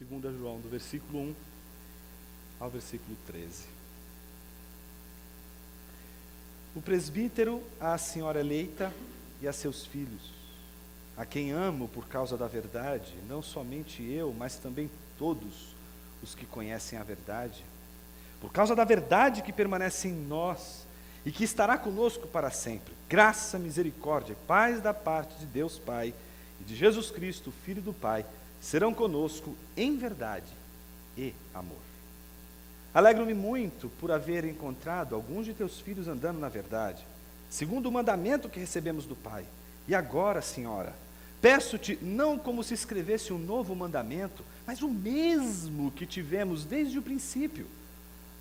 2 João, do versículo 1 ao versículo 13. O presbítero à senhora eleita e a seus filhos, a quem amo por causa da verdade, não somente eu, mas também todos os que conhecem a verdade, por causa da verdade que permanece em nós e que estará conosco para sempre. Graça, misericórdia e paz da parte de Deus Pai e de Jesus Cristo, Filho do Pai, serão conosco em verdade e amor. Alegro-me muito por haver encontrado alguns de teus filhos andando na verdade, segundo o mandamento que recebemos do Pai. E agora, Senhora, peço-te, não como se escrevesse um novo mandamento, mas o mesmo que tivemos desde o princípio.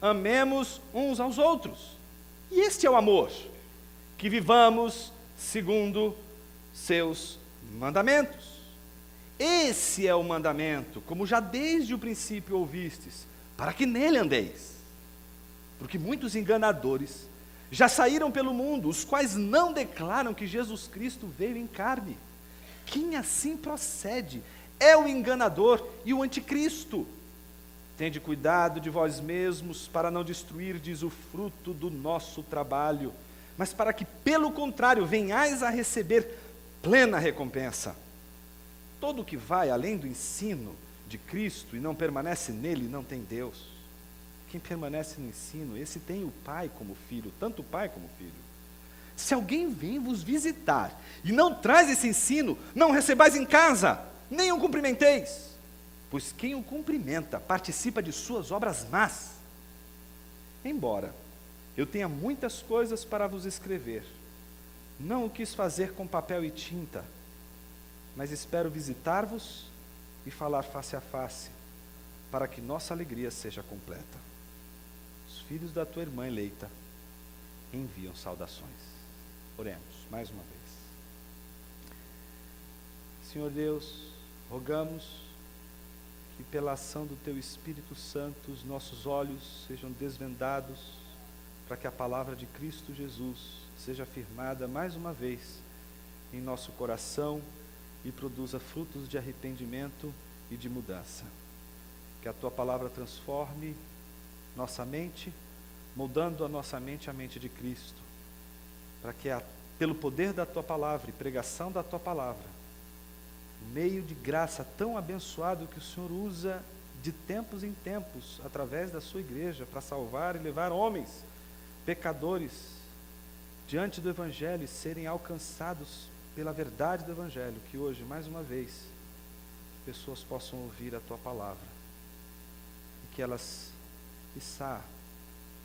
Amemos uns aos outros. E este é o amor, que vivamos segundo seus mandamentos. Esse é o mandamento, como já desde o princípio ouvistes, para que nele andeis. Porque muitos enganadores já saíram pelo mundo, os quais não declaram que Jesus Cristo veio em carne. Quem assim procede é o enganador e o anticristo. Tende cuidado de vós mesmos para não destruirdes o fruto do nosso trabalho, mas para que, pelo contrário, venhais a receber plena recompensa. Todo o que vai além do ensino de Cristo e não permanece nele, não tem Deus. Quem permanece no ensino, esse tem o Pai como filho, tanto o Pai como o Filho. Se alguém vem vos visitar e não traz esse ensino, não recebais em casa, nem o cumprimenteis, pois quem o cumprimenta participa de suas obras más. Embora eu tenha muitas coisas para vos escrever, não o quis fazer com papel e tinta, mas espero visitar-vos e falar face a face, para que nossa alegria seja completa. Os filhos da tua irmã eleita enviam saudações. Oremos mais uma vez. Senhor Deus, rogamos que pela ação do teu Espírito Santo os nossos olhos sejam desvendados, para que a palavra de Cristo Jesus seja afirmada mais uma vez em nosso coração e produza frutos de arrependimento e de mudança. Que a tua palavra transforme nossa mente, moldando a nossa mente à mente de Cristo, para que pelo poder da tua palavra e pregação da tua palavra, meio de graça tão abençoado que o Senhor usa de tempos em tempos, através da sua igreja, para salvar e levar homens, pecadores, diante do Evangelho e serem alcançados pela verdade do Evangelho, que hoje, mais uma vez, pessoas possam ouvir a tua palavra e que elas, quiçá,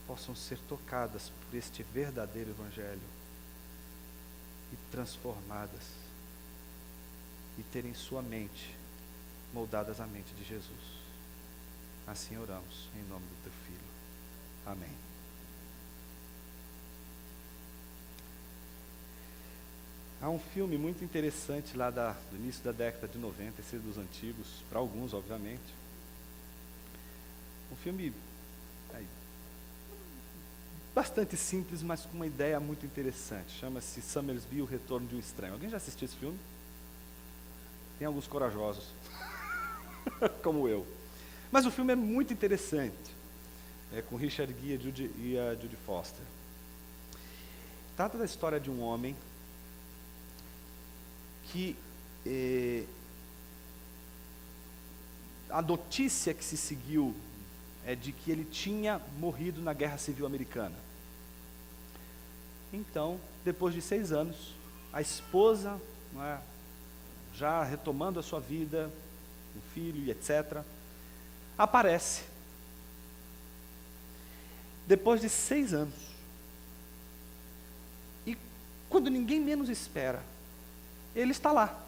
possam ser tocadas por este verdadeiro Evangelho e transformadas e terem sua mente moldadas à mente de Jesus. Assim oramos, em nome do teu Filho. Amém. Há um filme muito interessante lá do início da década de 90, esse dos antigos, para alguns, obviamente. Um filme bastante simples, mas com uma ideia muito interessante. Chama-se Summersby, O Retorno de um Estranho. Alguém já assistiu esse filme? Tem alguns corajosos, como eu. Mas o filme é muito interessante. É com Richard Gere e a Judy Foster. Trata da história de um homem que a notícia que se seguiu é de que ele tinha morrido na Guerra Civil Americana. Então, depois de 6 anos, a esposa, não é, já retomando a sua vida, um filho e etc., aparece. Depois de 6 anos. E quando ninguém menos espera, ele está lá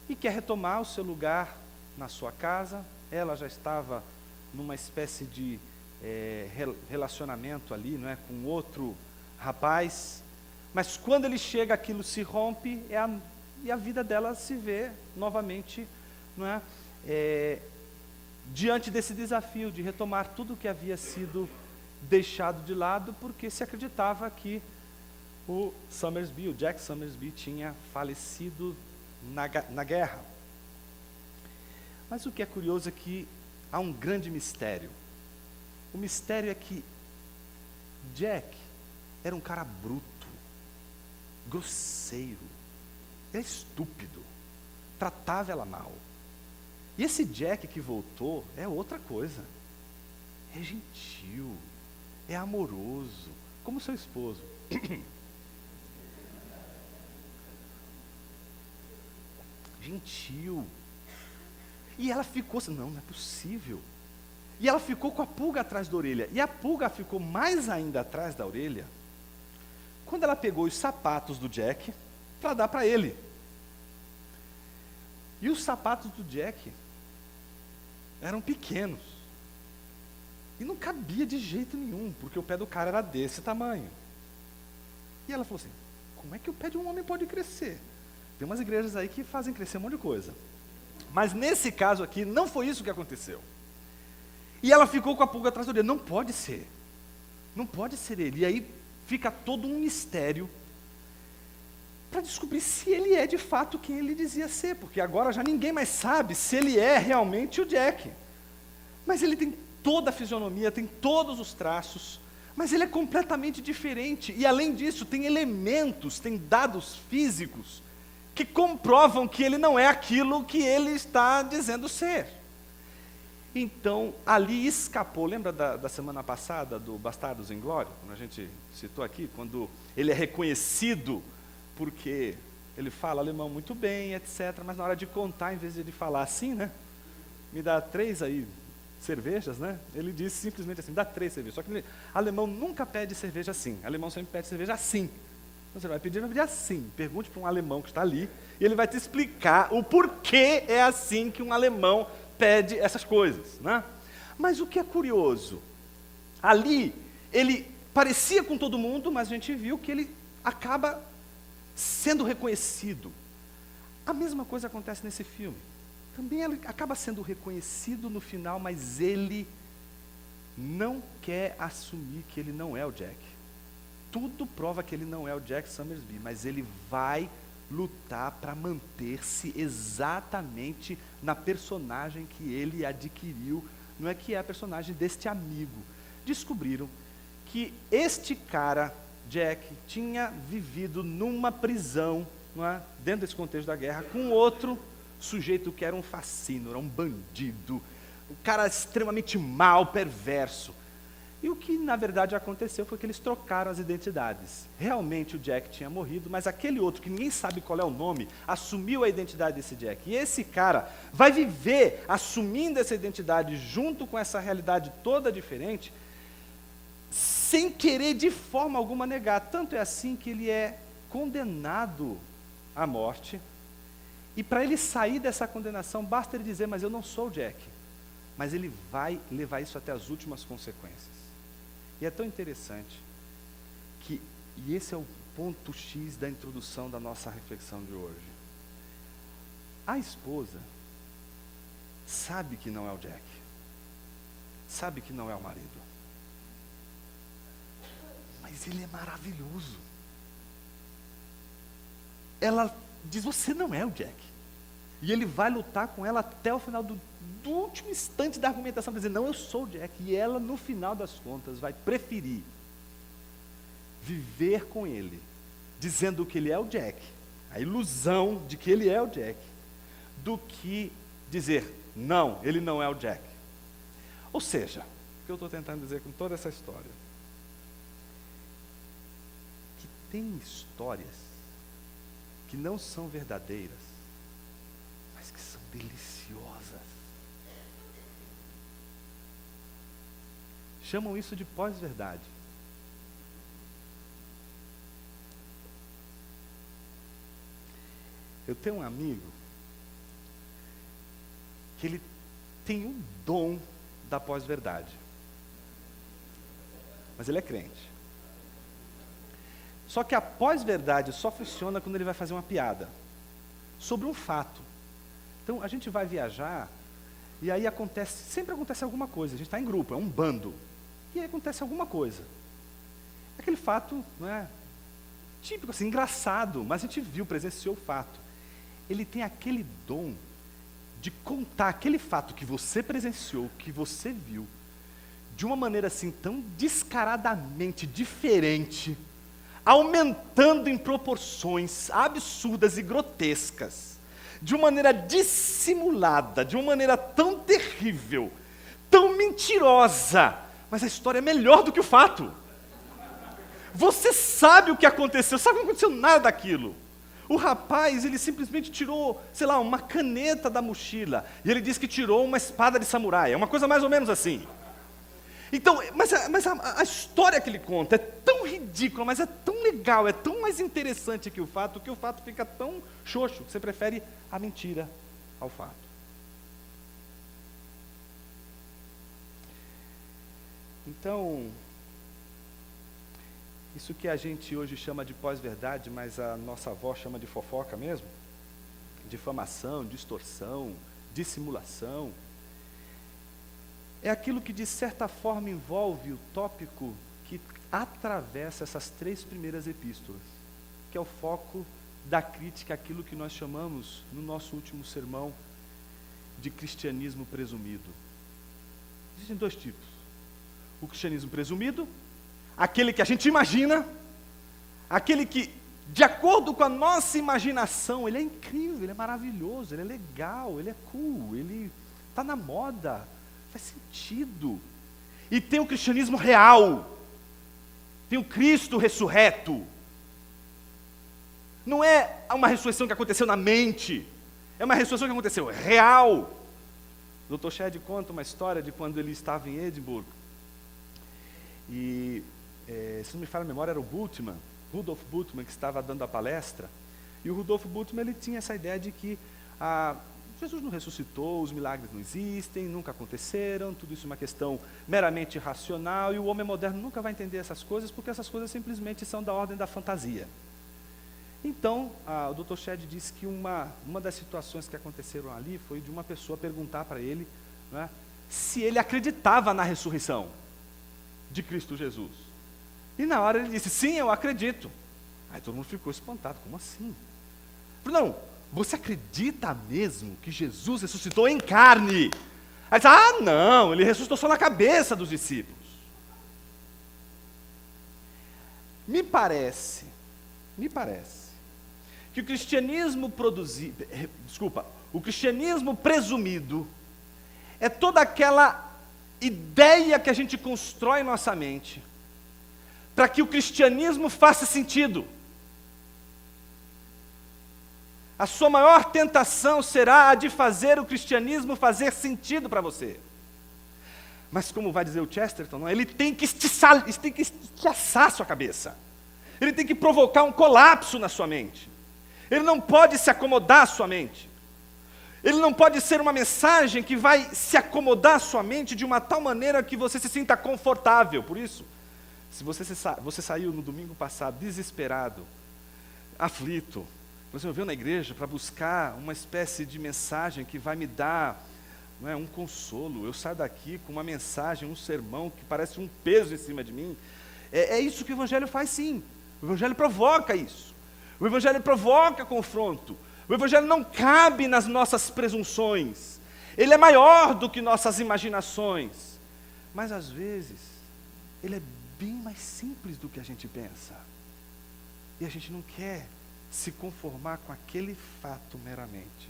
e quer retomar o seu lugar na sua casa. Ela já estava numa espécie de relacionamento ali, não é, com outro rapaz, mas quando ele chega, aquilo se rompe e a vida dela se vê novamente, não é, diante desse desafio de retomar tudo que havia sido deixado de lado, porque se acreditava que o Jack Summersby tinha falecido na guerra. Mas o que é curioso é que há um grande mistério. O mistério é que Jack era um cara bruto, grosseiro, era estúpido, tratava ela mal. E esse Jack que voltou é outra coisa. É gentil, é amoroso, como seu esposo. Gentil. E ela ficou assim, não é possível. E ela ficou com a pulga atrás da orelha. E a pulga ficou mais ainda atrás da orelha quando ela pegou os sapatos do Jack para dar para ele. E os sapatos do Jack eram pequenos. E não cabia de jeito nenhum, porque o pé do cara era desse tamanho. E ela falou assim, como é que o pé de um homem pode crescer? Tem umas igrejas aí que fazem crescer um monte de coisa. Mas nesse caso aqui, não foi isso que aconteceu. E ela ficou com a pulga atrás da orelha. Não pode ser. Não pode ser ele. E aí fica todo um mistério para descobrir se ele é de fato quem ele dizia ser. Porque agora já ninguém mais sabe se ele é realmente o Jack. Mas ele tem toda a fisionomia, tem todos os traços. Mas ele é completamente diferente. E além disso, tem elementos, tem dados físicos que comprovam que ele não é aquilo que ele está dizendo ser. Então, ali escapou, lembra da semana passada, do Bastardos Inglórios, quando a gente citou aqui, quando ele é reconhecido porque ele fala alemão muito bem, etc., mas na hora de contar, em vez de ele falar assim, né, me dá 3 aí cervejas, né, ele disse simplesmente assim, me dá 3 cervejas, só que alemão nunca pede cerveja assim, alemão sempre pede cerveja assim. Então, você vai pedir assim, pergunte para um alemão que está ali, e ele vai te explicar o porquê é assim que um alemão pede essas coisas, né? Mas o que é curioso, ali, ele parecia com todo mundo, mas a gente viu que ele acaba sendo reconhecido. A mesma coisa acontece nesse filme. Também ele acaba sendo reconhecido no final, mas ele não quer assumir que ele não é o Jack. Tudo prova que ele não é o Jack Summersby, mas ele vai lutar para manter-se exatamente na personagem que ele adquiriu, não é que é a personagem deste amigo. Descobriram que este cara, Jack, tinha vivido numa prisão, não é? Dentro desse contexto da guerra, com outro sujeito que era um fascínio, era um bandido, um cara extremamente mau, perverso. E o que, na verdade, aconteceu foi que eles trocaram as identidades. Realmente o Jack tinha morrido, mas aquele outro, que ninguém sabe qual é o nome, assumiu a identidade desse Jack. E esse cara vai viver assumindo essa identidade junto com essa realidade toda diferente, sem querer de forma alguma negar. Tanto é assim que ele é condenado à morte. E para ele sair dessa condenação, basta ele dizer, mas eu não sou o Jack. Mas ele vai levar isso até as últimas consequências. E é tão interessante que, e esse é o ponto X da introdução da nossa reflexão de hoje. A esposa sabe que não é o Jack, sabe que não é o marido, mas ele é maravilhoso. Ela diz, você não é o Jack. E ele vai lutar com ela até o final do último instante da argumentação, para dizer, não, eu sou o Jack. E ela, no final das contas, vai preferir viver com ele, dizendo que ele é o Jack, a ilusão de que ele é o Jack, do que dizer, não, ele não é o Jack. Ou seja, o que eu estou tentando dizer com toda essa história? Que tem histórias que não são verdadeiras, mas que são deliciosas. Chamam isso de pós-verdade. Eu tenho um amigo que ele tem um dom da pós-verdade. Mas ele é crente. Só que a pós-verdade só funciona quando ele vai fazer uma piada sobre um fato. Então, a gente vai viajar e aí sempre acontece alguma coisa. A gente está em grupo, é um bando. E aí acontece alguma coisa. Aquele fato, não é típico, assim, engraçado, mas a gente viu, presenciou o fato. Ele tem aquele dom de contar aquele fato que você presenciou, que você viu, de uma maneira assim tão descaradamente diferente, aumentando em proporções absurdas e grotescas, de uma maneira dissimulada, de uma maneira tão terrível, tão mentirosa, mas a história é melhor do que o fato. Você sabe o que aconteceu, sabe que não aconteceu nada daquilo. O rapaz, ele simplesmente tirou, sei lá, uma caneta da mochila, e ele disse que tirou uma espada de samurai, é uma coisa mais ou menos assim. Então, mas a história que ele conta é tão ridícula, mas é tão legal, é tão mais interessante que o fato fica tão xoxo, que você prefere a mentira ao fato. Então, isso que a gente hoje chama de pós-verdade, mas a nossa avó chama de fofoca mesmo, difamação, distorção, dissimulação, é aquilo que de certa forma envolve o tópico que atravessa essas 3 primeiras epístolas, que é o foco da crítica àquilo que nós chamamos, no nosso último sermão, de cristianismo presumido. Existem 2 tipos. O cristianismo presumido, aquele que a gente imagina, aquele que, de acordo com a nossa imaginação, ele é incrível, ele é maravilhoso, ele é legal, ele é cool, ele está na moda, faz sentido. E tem o cristianismo real, tem o Cristo ressurreto. Não é uma ressurreição que aconteceu na mente, é uma ressurreição que aconteceu real. O Dr. Shedd conta uma história de quando ele estava em Edimburgo, e, se não me falha a memória, era o Bultmann, Rudolf Bultmann, que estava dando a palestra, e o Rudolf Bultmann, ele tinha essa ideia de que Jesus não ressuscitou, os milagres não existem, nunca aconteceram, tudo isso é uma questão meramente racional, e o homem moderno nunca vai entender essas coisas, porque essas coisas simplesmente são da ordem da fantasia. Então, o Dr. Shedd disse que uma das situações que aconteceram ali foi de uma pessoa perguntar para ele, né, se ele acreditava na ressurreição de Cristo Jesus. E na hora ele disse, sim, eu acredito. Aí todo mundo ficou espantado, como assim? Ele falou, não, você acredita mesmo que Jesus ressuscitou em carne? Aí ele disse, não, ele ressuscitou só na cabeça dos discípulos. Me parece que o cristianismo o cristianismo presumido é toda aquela ideia que a gente constrói em nossa mente para que o cristianismo faça sentido. A sua maior tentação será a de fazer o cristianismo fazer sentido para você. Mas como vai dizer o Chesterton, não? Ele tem que estiçar a sua cabeça. Ele tem que provocar um colapso na sua mente. Ele não pode se acomodar à sua mente. Ele não pode ser uma mensagem que vai se acomodar à sua mente de uma tal maneira que você se sinta confortável. Por isso, se você saiu no domingo passado desesperado, aflito, você me veio na igreja para buscar uma espécie de mensagem que vai me dar, não é, um consolo. Eu saio daqui com uma mensagem, um sermão que parece um peso em cima de mim. É isso que o Evangelho faz, sim. O Evangelho provoca isso. O Evangelho provoca confronto. O Evangelho não cabe nas nossas presunções. Ele é maior do que nossas imaginações. Mas às vezes, ele é bem mais simples do que a gente pensa. E a gente não quer se conformar com aquele fato meramente.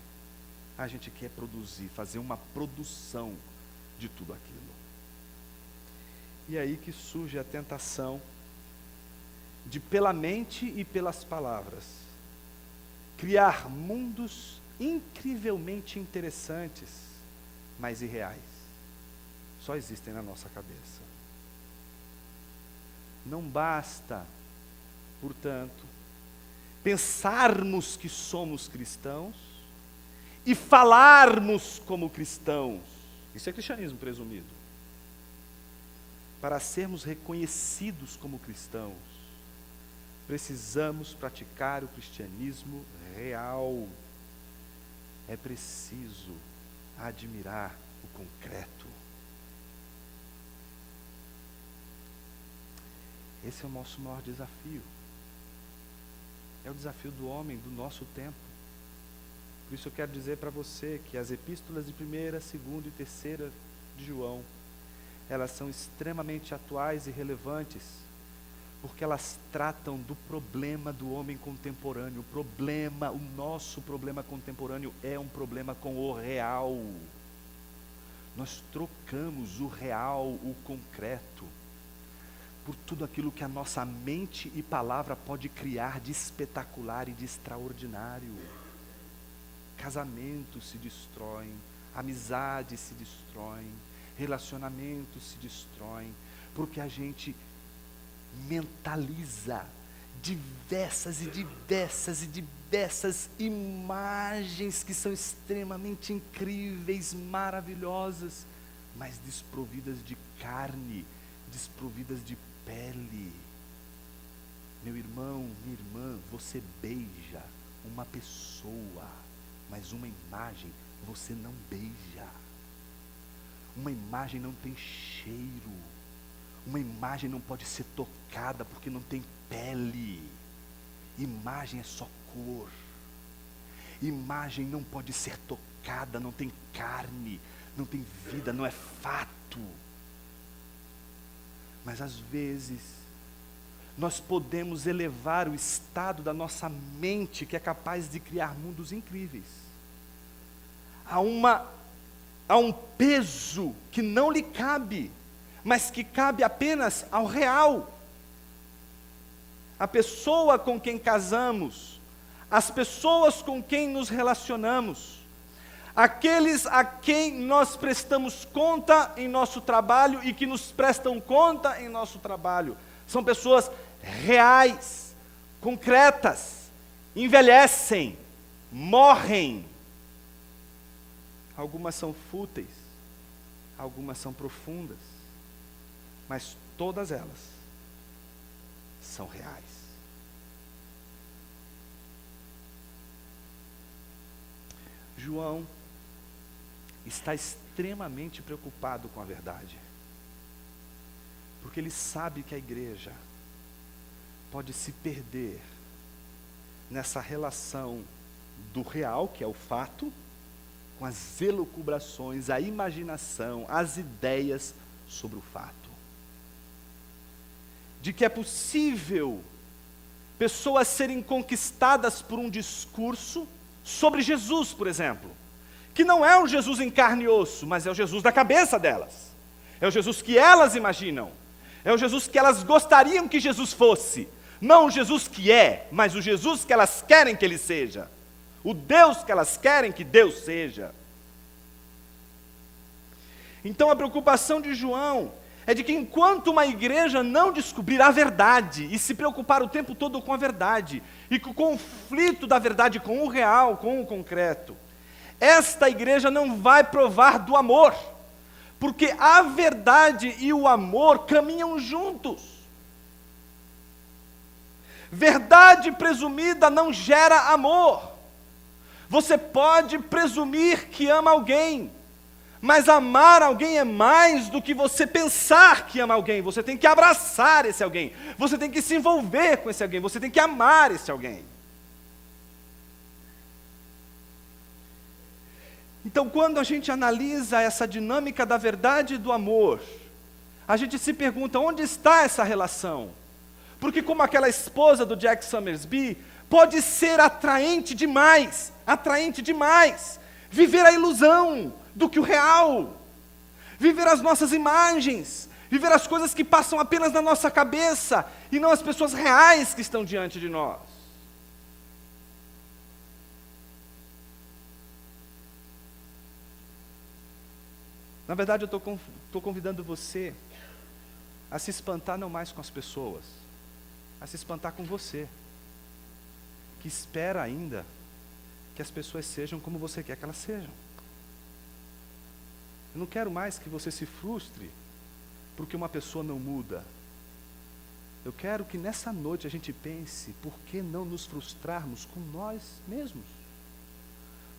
A gente quer produzir, fazer uma produção de tudo aquilo. E aí que surge a tentação de, pela mente e pelas palavras, criar mundos incrivelmente interessantes, mas irreais. Só existem na nossa cabeça. Não basta, portanto, pensarmos que somos cristãos e falarmos como cristãos. Isso é cristianismo presumido. Para sermos reconhecidos como cristãos, precisamos praticar o cristianismo real. É preciso admirar o concreto. Esse é o nosso maior desafio. É o desafio do homem do nosso tempo. Por isso eu quero dizer para você que as epístolas de 1ª, 2ª e 3ª de João, elas são extremamente atuais e relevantes, porque elas tratam do problema do homem contemporâneo. O nosso problema contemporâneo é um problema com o real. Nós trocamos o real, o concreto, por tudo aquilo que a nossa mente e palavra pode criar de espetacular e de extraordinário. Casamentos se destroem, amizades se destroem, relacionamentos se destroem, porque a gente mentaliza diversas imagens que são extremamente incríveis, maravilhosas, mas desprovidas de carne, desprovidas de pele. Meu irmão, minha irmã, você beija uma pessoa, mas uma imagem você não beija. Uma imagem não tem cheiro. Uma imagem não pode ser tocada porque não tem pele. Imagem é só cor. Imagem não pode ser tocada, não tem carne, não tem vida, não é fato. Mas às vezes nós podemos elevar o estado da nossa mente, que é capaz de criar mundos incríveis, a um peso que não lhe cabe, mas que cabe apenas ao real. A pessoa com quem casamos, as pessoas com quem nos relacionamos, aqueles a quem nós prestamos conta em nosso trabalho e que nos prestam conta em nosso trabalho, são pessoas reais, concretas, envelhecem, morrem. Algumas são fúteis, algumas são profundas, mas todas elas são reais. João está extremamente preocupado com a verdade, porque ele sabe que a igreja pode se perder nessa relação do real, que é o fato, com as elucubrações, a imaginação, as ideias sobre o fato. De que é possível pessoas serem conquistadas por um discurso sobre Jesus, por exemplo, que não é o Jesus em carne e osso, mas é o Jesus da cabeça delas. É o Jesus que elas imaginam. É o Jesus que elas gostariam que Jesus fosse. Não o Jesus que é, mas o Jesus que elas querem que ele seja. O Deus que elas querem que Deus seja. Então a preocupação de João é de que enquanto uma igreja não descobrir a verdade e se preocupar o tempo todo com a verdade e com o conflito da verdade com o real, com o concreto, esta igreja não vai provar do amor, porque a verdade e o amor caminham juntos. Verdade presumida não gera amor. Você pode presumir que ama alguém, mas amar alguém é mais do que você pensar que ama alguém. Você tem que abraçar esse alguém, você tem que se envolver com esse alguém, você tem que amar esse alguém. Então, quando a gente analisa essa dinâmica da verdade e do amor, a gente se pergunta, onde está essa relação? Porque como aquela esposa do Jack Summersby, pode ser atraente demais, viver a ilusão do que o real, viver as nossas imagens, viver as coisas que passam apenas na nossa cabeça, e não as pessoas reais que estão diante de nós. Na verdade, eu estou convidando você a se espantar não mais com as pessoas, a se espantar com você, que espera ainda que as pessoas sejam como você quer que elas sejam. Eu não quero mais que você se frustre porque uma pessoa não muda. Eu quero que nessa noite a gente pense, por que não nos frustrarmos com nós mesmos?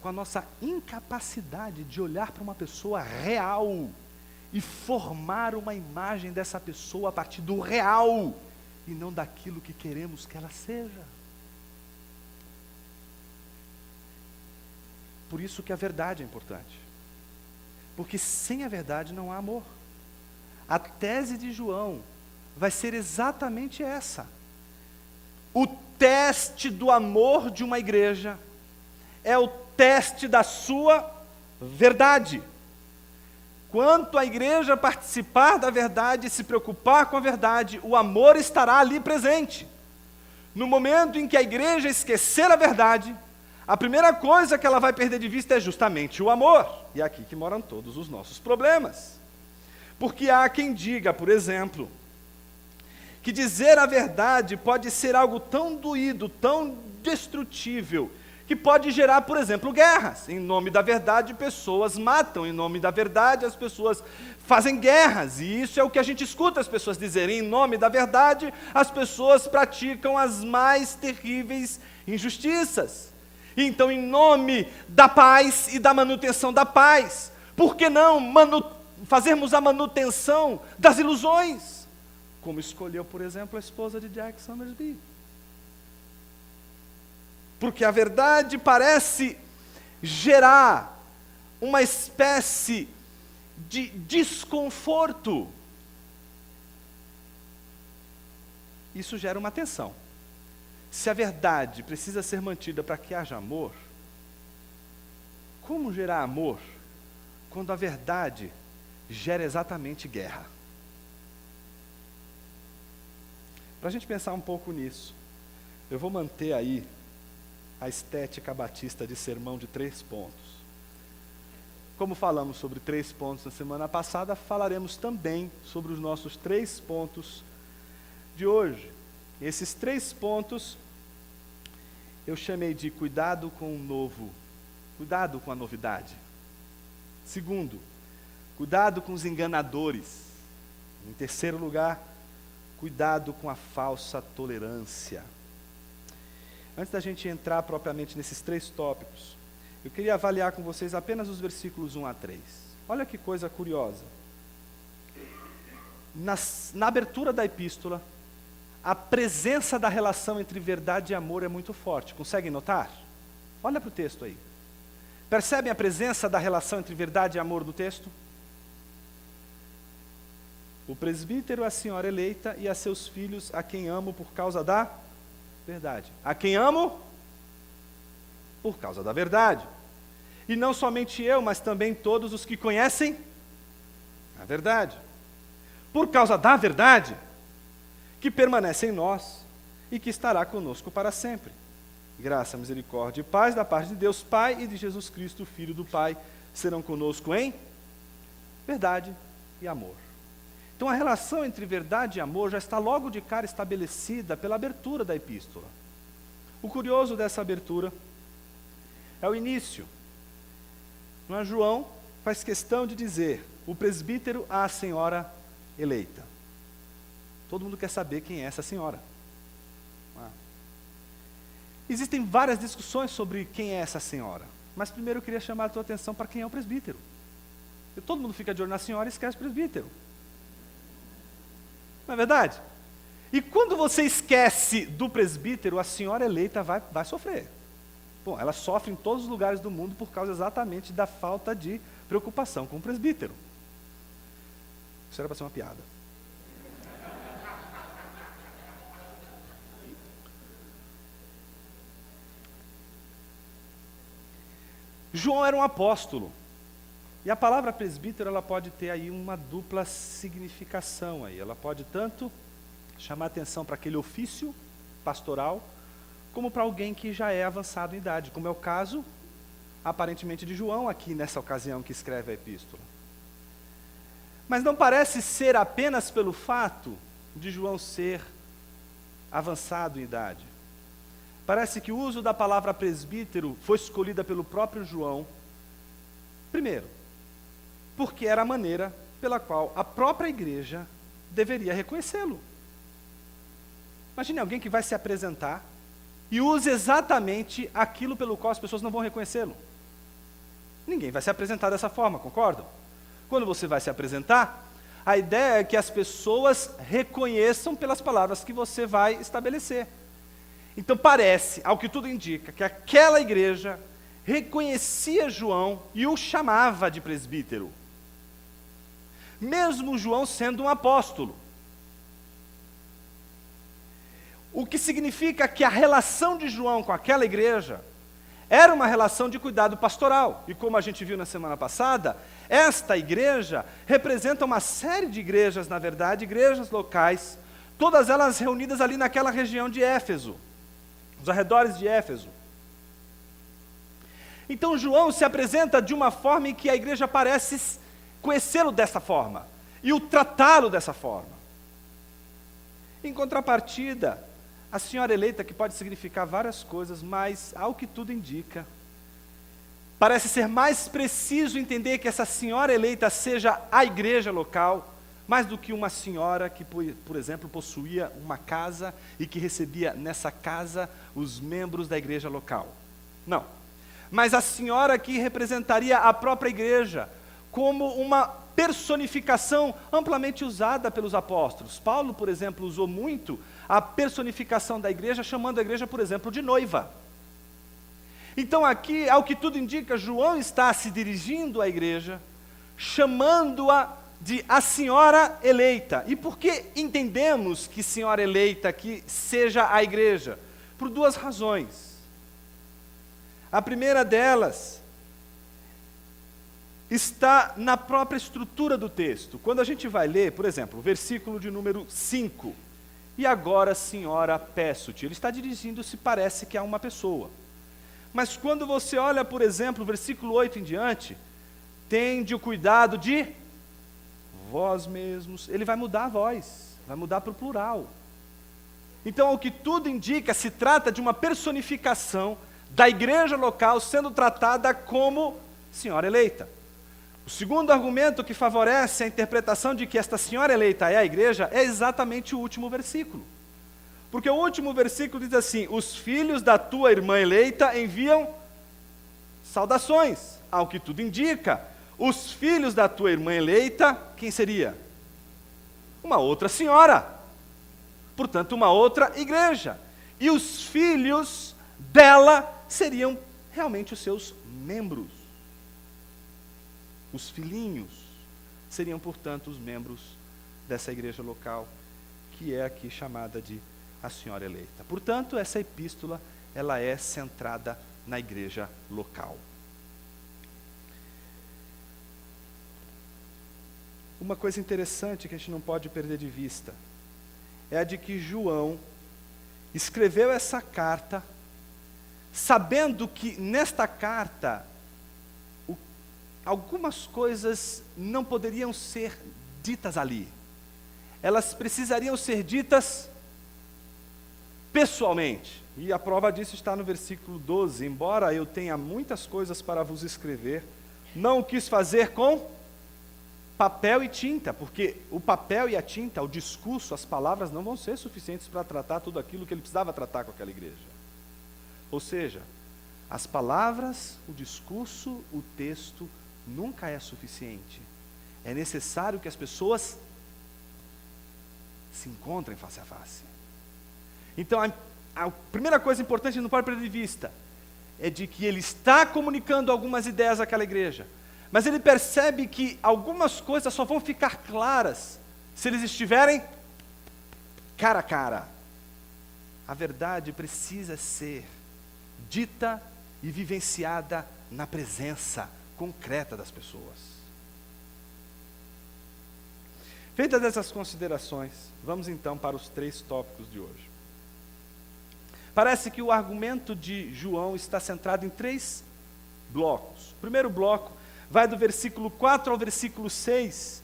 Com a nossa incapacidade de olhar para uma pessoa real e formar uma imagem dessa pessoa a partir do real e não daquilo que queremos que ela seja. Por isso que a verdade é importante. Porque sem a verdade não há amor. A tese de João vai ser exatamente essa. O teste do amor de uma igreja é o teste da sua verdade. Quanto a igreja participar da verdade e se preocupar com a verdade, o amor estará ali presente. No momento em que a igreja esquecer a verdade, a primeira coisa que ela vai perder de vista é justamente o amor. E é aqui que moram todos os nossos problemas. Porque há quem diga, por exemplo, que dizer a verdade pode ser algo tão doído, tão destrutível, que pode gerar, por exemplo, guerras. Em nome da verdade, pessoas matam. Em nome da verdade, as pessoas fazem guerras. E isso é o que a gente escuta as pessoas dizerem. Em nome da verdade, as pessoas praticam as mais terríveis injustiças. Então, em nome da paz e da manutenção da paz, por que não fazermos a manutenção das ilusões? Como escolheu, por exemplo, a esposa de Jack Somersby. Porque a verdade parece gerar uma espécie de desconforto. Isso gera uma tensão. Se a verdade precisa ser mantida para que haja amor, como gerar amor quando a verdade gera exatamente guerra? Para a gente pensar um pouco nisso, eu vou manter aí a estética batista de sermão de 3 pontos. Como falamos sobre 3 pontos na semana passada, falaremos também sobre os nossos 3 pontos de hoje. Esses 3 pontos eu chamei de cuidado com o novo, cuidado com a novidade. Segundo, cuidado com os enganadores. Em terceiro lugar, cuidado com a falsa tolerância. Antes da gente entrar propriamente nesses 3 tópicos, eu queria avaliar com vocês apenas os versículos 1 a 3. Olha que coisa curiosa. Na abertura da epístola, a presença da relação entre verdade e amor é muito forte. Conseguem notar? Olha para o texto aí. Percebem a presença da relação entre verdade e amor no texto? O presbítero, a senhora eleita e a seus filhos, a quem amo por causa da verdade. A quem amo? Por causa da verdade. E não somente eu, mas também todos os que conhecem a verdade. Por causa da verdade, que permanece em nós e que estará conosco para sempre. Graça, misericórdia e paz da parte de Deus Pai e de Jesus Cristo, Filho do Pai, serão conosco em verdade e amor. Então a relação entre verdade e amor já está logo de cara estabelecida pela abertura da epístola. O curioso dessa abertura é o início. Não é? João faz questão de dizer, o presbítero à senhora eleita. Todo mundo quer saber quem é essa senhora. Existem várias discussões sobre quem é essa senhora, mas primeiro eu queria chamar a tua atenção para quem é o presbítero. Porque todo mundo fica de olho na senhora e esquece o presbítero. Não é verdade? E quando você esquece do presbítero, a senhora eleita vai sofrer. Bom, ela sofre em todos os lugares do mundo por causa exatamente da falta de preocupação com o presbítero. Isso era para ser uma piada. João era um apóstolo. E a palavra presbítero, ela pode ter aí uma dupla significação aí. Ela pode tanto chamar atenção para aquele ofício pastoral, como para alguém que já é avançado em idade, como é o caso, aparentemente, de João, aqui nessa ocasião que escreve a epístola. Mas não parece ser apenas pelo fato de João ser avançado em idade. Parece que o uso da palavra presbítero foi escolhida pelo próprio João, primeiro, porque era a maneira pela qual a própria igreja deveria reconhecê-lo. Imagine alguém que vai se apresentar e use exatamente aquilo pelo qual as pessoas não vão reconhecê-lo. Ninguém vai se apresentar dessa forma, concordam? Quando você vai se apresentar, a ideia é que as pessoas reconheçam pelas palavras que você vai estabelecer. Então parece, ao que tudo indica, que aquela igreja reconhecia João e o chamava de presbítero, mesmo João sendo um apóstolo. O que significa que a relação de João com aquela igreja era uma relação de cuidado pastoral. E como a gente viu na semana passada, esta igreja representa uma série de igrejas, na verdade, igrejas locais, todas elas reunidas ali naquela região de Éfeso, os arredores de Éfeso. Então João se apresenta de uma forma em que a igreja parece conhecê-lo dessa forma e o tratá-lo dessa forma. Em contrapartida, a senhora eleita, que pode significar várias coisas, mas, ao que tudo indica, parece ser mais preciso entender que essa senhora eleita seja a igreja local, mais do que uma senhora que, por exemplo, possuía uma casa e que recebia nessa casa os membros da igreja local. Não. Mas a senhora que representaria a própria igreja, como uma personificação amplamente usada pelos apóstolos. Paulo, por exemplo, usou muito a personificação da igreja, chamando a igreja, por exemplo, de noiva. Então aqui, ao que tudo indica, João está se dirigindo à igreja, chamando-a de a senhora eleita. E por que entendemos que senhora eleita aqui seja a igreja? Por duas razões. A primeira delas está na própria estrutura do texto. Quando a gente vai ler, por exemplo, o versículo de número 5, e agora, senhora, peço-te. Ele está dirigindo-se, parece que a uma pessoa. Mas quando você olha, por exemplo, o versículo 8 em diante, tende o cuidado de vós mesmos. Ele vai mudar a voz, vai mudar para o plural. Então, o que tudo indica, se trata de uma personificação da igreja local sendo tratada como senhora eleita. O segundo argumento que favorece a interpretação de que esta senhora eleita é a igreja é exatamente o último versículo. Porque o último versículo diz assim: os filhos da tua irmã eleita enviam saudações. Ao que tudo indica, os filhos da tua irmã eleita, quem seria? Uma outra senhora. Portanto, uma outra igreja. E os filhos dela seriam realmente os seus membros. Os filhinhos seriam, portanto, os membros dessa igreja local, que é aqui chamada de a senhora eleita. Portanto, essa epístola, ela é centrada na igreja local. Uma coisa interessante que a gente não pode perder de vista é a de que João escreveu essa carta sabendo que nesta carta algumas coisas não poderiam ser ditas ali. Elas precisariam ser ditas pessoalmente. E a prova disso está no versículo 12. Embora eu tenha muitas coisas para vos escrever, não o quis fazer com papel e tinta, porque o papel e a tinta, o discurso, as palavras não vão ser suficientes para tratar tudo aquilo que ele precisava tratar com aquela igreja. Ou seja, as palavras, o discurso, o texto nunca é suficiente. É necessário que as pessoas se encontrem face a face. Então, a primeira coisa importante que não pode perder de vista é de que ele está comunicando algumas ideias àquela igreja, mas ele percebe que algumas coisas só vão ficar claras se eles estiverem cara a cara. A verdade precisa ser dita e vivenciada na presença concreta das pessoas. Feitas essas considerações, vamos então para os 3 tópicos de hoje. Parece que o argumento de João está centrado em 3 blocos. O primeiro bloco vai do versículo 4 ao versículo 6,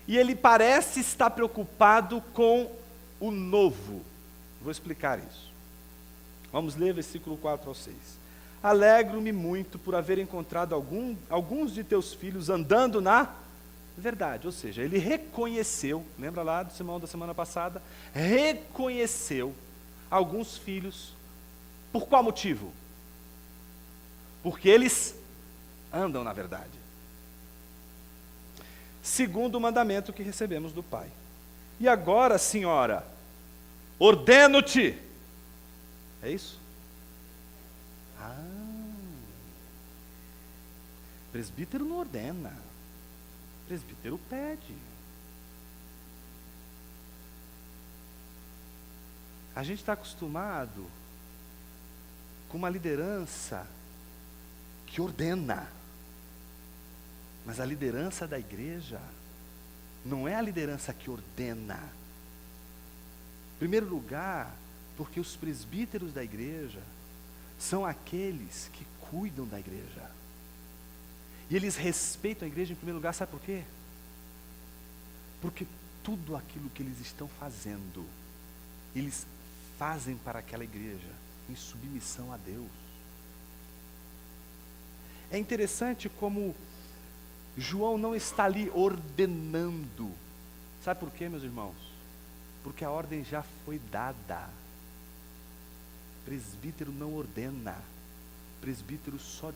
e ele parece estar preocupado com o novo. Vou explicar isso. Vamos ler versículo 4 ao 6. Alegro-me muito por haver encontrado alguns de teus filhos andando na verdade. Ou seja, ele reconheceu, lembra lá do sermão da semana passada? Reconheceu alguns filhos. Por qual motivo? Porque eles andam na verdade. Segundo o mandamento que recebemos do Pai. E agora, senhora, ordeno-te. É isso? Presbítero não ordena, presbítero pede. A gente está acostumado com uma liderança que ordena, mas a liderança da igreja não é a liderança que ordena. Em primeiro lugar, porque os presbíteros da igreja são aqueles que cuidam da igreja. E eles respeitam a igreja em primeiro lugar, sabe por quê? Porque tudo aquilo que eles estão fazendo, eles fazem para aquela igreja em submissão a Deus. É interessante como João não está ali ordenando. Sabe por quê, meus irmãos? Porque a ordem já foi dada. Presbítero não ordena. Presbítero só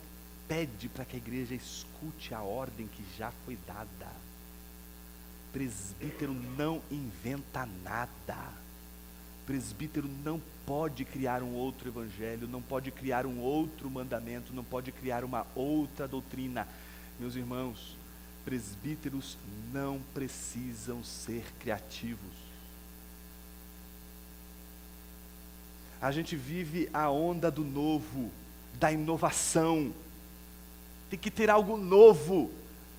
pede para que a igreja escute a ordem que já foi dada. Presbítero não inventa nada. Presbítero não pode criar um outro evangelho, não pode criar um outro mandamento, não pode criar uma outra doutrina. Meus irmãos, presbíteros não precisam ser criativos. A gente vive a onda do novo, da inovação. Tem que ter algo novo,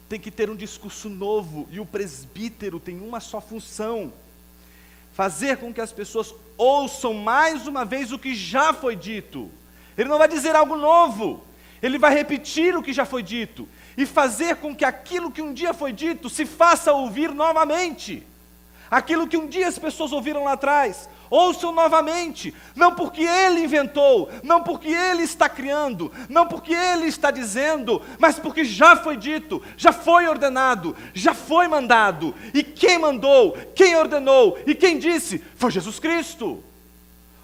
tem que ter um discurso novo, e o presbítero tem uma só função: fazer com que as pessoas ouçam mais uma vez o que já foi dito. Ele não vai dizer algo novo, ele vai repetir o que já foi dito, e fazer com que aquilo que um dia foi dito se faça ouvir novamente. Aquilo que um dia as pessoas ouviram lá atrás, ouçam novamente, não porque ele inventou, não porque ele está criando, não porque ele está dizendo, mas porque já foi dito, já foi ordenado, já foi mandado. E quem mandou, quem ordenou e quem disse foi Jesus Cristo.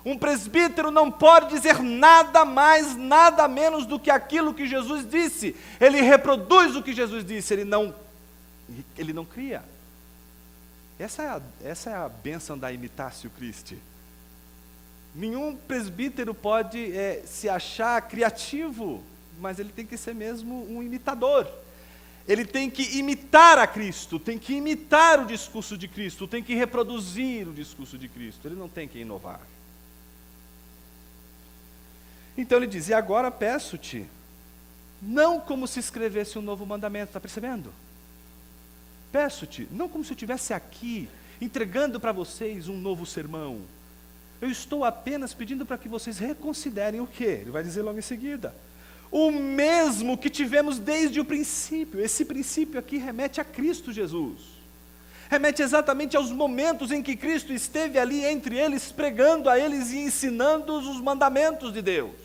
Um presbítero não pode dizer nada mais, nada menos do que aquilo que Jesus disse. Ele reproduz o que Jesus disse, ele não cria. Essa é a bênção da imitatio Christi. Nenhum presbítero pode se achar criativo, mas ele tem que ser mesmo um imitador. Ele tem que imitar a Cristo, tem que imitar o discurso de Cristo, tem que reproduzir o discurso de Cristo. Ele não tem que inovar. Então ele diz: e agora peço-te, não como se escrevesse um novo mandamento, está percebendo? Peço-te, não como se eu estivesse aqui, entregando para vocês um novo sermão. Eu estou apenas pedindo para que vocês reconsiderem o quê? Ele vai dizer logo em seguida: o mesmo que tivemos desde o princípio. Esse princípio aqui remete a Cristo Jesus. Remete exatamente aos momentos em que Cristo esteve ali entre eles, pregando a eles e ensinando os mandamentos de Deus.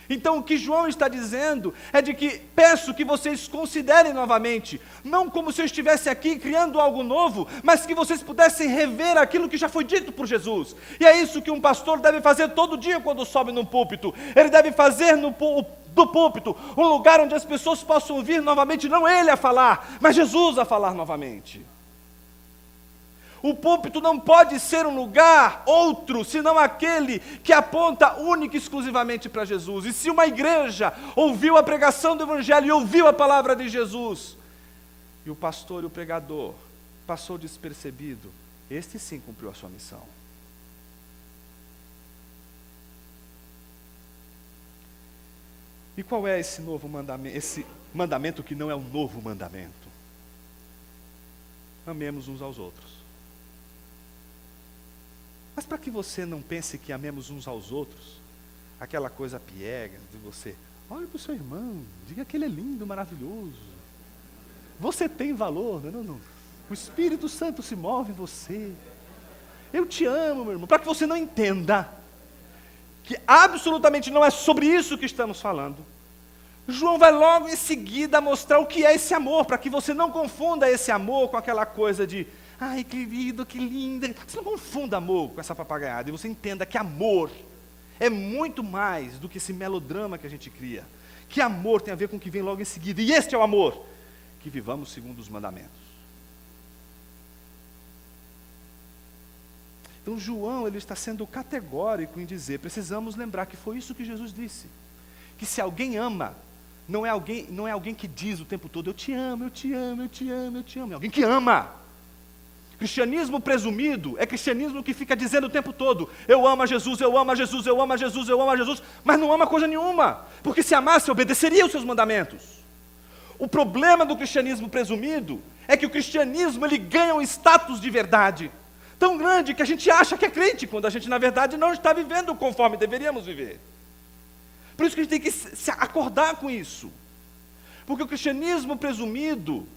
Então o que João está dizendo é de que peço que vocês considerem novamente, não como se eu estivesse aqui criando algo novo, mas que vocês pudessem rever aquilo que já foi dito por Jesus. E é isso que um pastor deve fazer todo dia quando sobe num púlpito. Ele deve fazer do púlpito um lugar onde as pessoas possam ouvir novamente, não ele a falar, mas Jesus a falar novamente. O púlpito não pode ser um lugar outro, senão aquele que aponta única e exclusivamente para Jesus. E se uma igreja ouviu a pregação do Evangelho e ouviu a palavra de Jesus, e o pastor e o pregador passou despercebido, este sim cumpriu a sua missão. E qual é esse novo mandamento, esse mandamento que não é um novo mandamento? Amemos uns aos outros. Mas para que você não pense que amemos uns aos outros, aquela coisa piega de você, olhe para o seu irmão, diga que ele é lindo, maravilhoso. Você tem valor, não. O Espírito Santo se move em você. Eu te amo, meu irmão. Para que você não entenda que absolutamente não é sobre isso que estamos falando, João vai logo em seguida mostrar o que é esse amor, para que você não confunda esse amor com aquela coisa de ai, que lindo, que linda. Você não confunda amor com essa papagaiada. E você entenda que amor é muito mais do que esse melodrama que a gente cria. Que amor tem a ver com o que vem logo em seguida. E este é o amor. Que vivamos segundo os mandamentos. Então João, ele está sendo categórico em dizer, precisamos lembrar que foi isso que Jesus disse. Que se alguém ama, não é alguém que diz o tempo todo, eu te amo, eu te amo, eu te amo, eu te amo. É alguém que ama. Cristianismo presumido é cristianismo que fica dizendo o tempo todo, eu amo a Jesus, eu amo a Jesus, eu amo a Jesus, eu amo a Jesus, mas não ama coisa nenhuma, porque se amasse, obedeceria os seus mandamentos. O problema do cristianismo presumido é que o cristianismo ele ganha um status de verdade tão grande que a gente acha que é crente, quando a gente na verdade não está vivendo conforme deveríamos viver. Por isso que a gente tem que se acordar com isso, porque o cristianismo presumido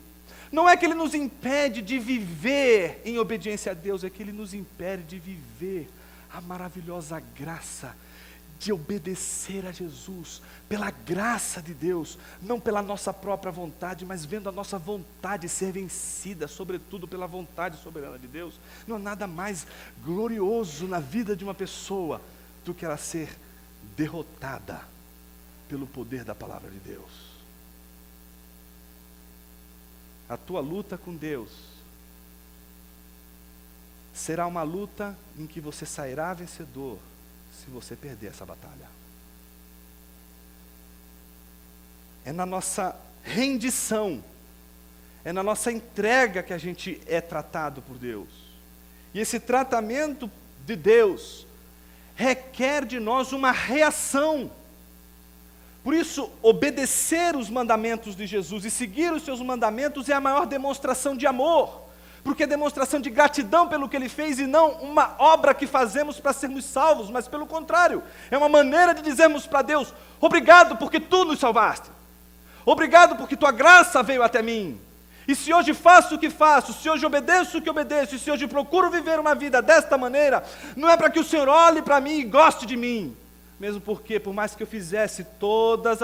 não é que ele nos impede de viver em obediência a Deus, é que ele nos impede de viver a maravilhosa graça de obedecer a Jesus, pela graça de Deus, não pela nossa própria vontade, mas vendo a nossa vontade ser vencida, sobretudo pela vontade soberana de Deus. Não há nada mais glorioso na vida de uma pessoa do que ela ser derrotada pelo poder da palavra de Deus. A tua luta com Deus será uma luta em que você sairá vencedor se você perder essa batalha. É na nossa rendição, é na nossa entrega que a gente é tratado por Deus. E esse tratamento de Deus requer de nós uma reação. Por isso, obedecer os mandamentos de Jesus e seguir os seus mandamentos é a maior demonstração de amor, porque é demonstração de gratidão pelo que Ele fez e não uma obra que fazemos para sermos salvos, mas pelo contrário, é uma maneira de dizermos para Deus, obrigado porque Tu nos salvaste, obrigado porque Tua graça veio até mim, e se hoje faço o que faço, se hoje obedeço o que obedeço, e se hoje procuro viver uma vida desta maneira, não é para que o Senhor olhe para mim e goste de mim, mesmo porque, por mais que eu fizesse todas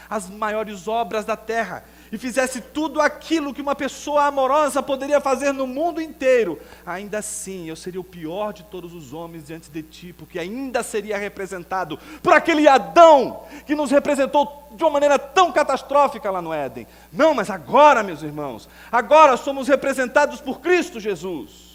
as maiores obras da terra, e fizesse tudo aquilo que uma pessoa amorosa poderia fazer no mundo inteiro, ainda assim eu seria o pior de todos os homens diante de Ti, porque ainda seria representado por aquele Adão, que nos representou de uma maneira tão catastrófica lá no Éden. Não, mas agora, meus irmãos, agora somos representados por Cristo Jesus.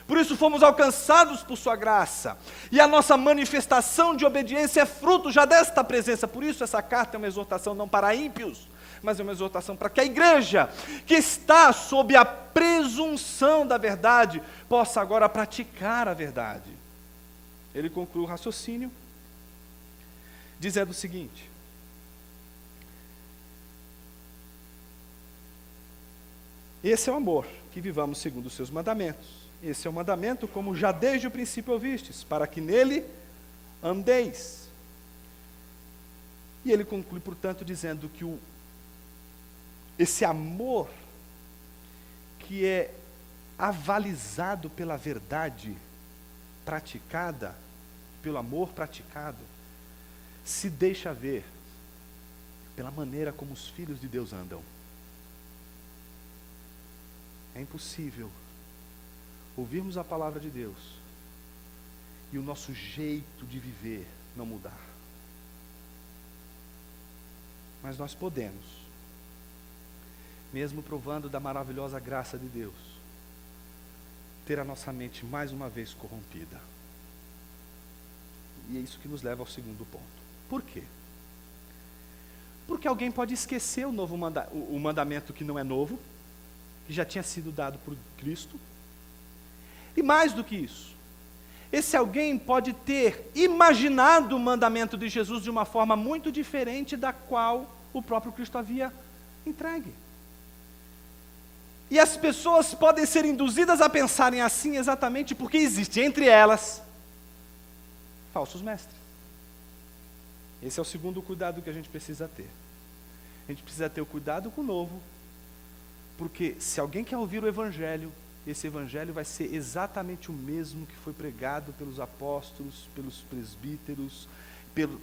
Por isso fomos alcançados por sua graça, e a nossa manifestação de obediência é fruto já desta presença. Por isso essa carta é uma exortação não para ímpios, mas é uma exortação para que a igreja, que está sob a presunção da verdade, possa agora praticar a verdade. Ele conclui o raciocínio, dizendo o seguinte: esse é o amor, que vivamos segundo os seus mandamentos. Esse é o mandamento, como já desde o princípio ouvistes, para que nele andeis. E ele conclui, portanto, dizendo que esse amor, que é avalizado pela verdade praticada, pelo amor praticado, se deixa ver pela maneira como os filhos de Deus andam. É impossível ouvirmos a palavra de Deus e o nosso jeito de viver não mudar. Mas nós podemos, mesmo provando da maravilhosa graça de Deus, ter a nossa mente mais uma vez corrompida. E é isso que nos leva ao segundo ponto. Por quê? Porque alguém pode esquecer o mandamento que não é novo, que já tinha sido dado por Cristo. E mais do que isso, esse alguém pode ter imaginado o mandamento de Jesus de uma forma muito diferente da qual o próprio Cristo havia entregue. E as pessoas podem ser induzidas a pensarem assim exatamente porque existe entre elas falsos mestres. Esse é o segundo cuidado que a gente precisa ter. A gente precisa ter o cuidado com o novo, porque se alguém quer ouvir o Evangelho, esse Evangelho vai ser exatamente o mesmo que foi pregado pelos apóstolos, pelos presbíteros,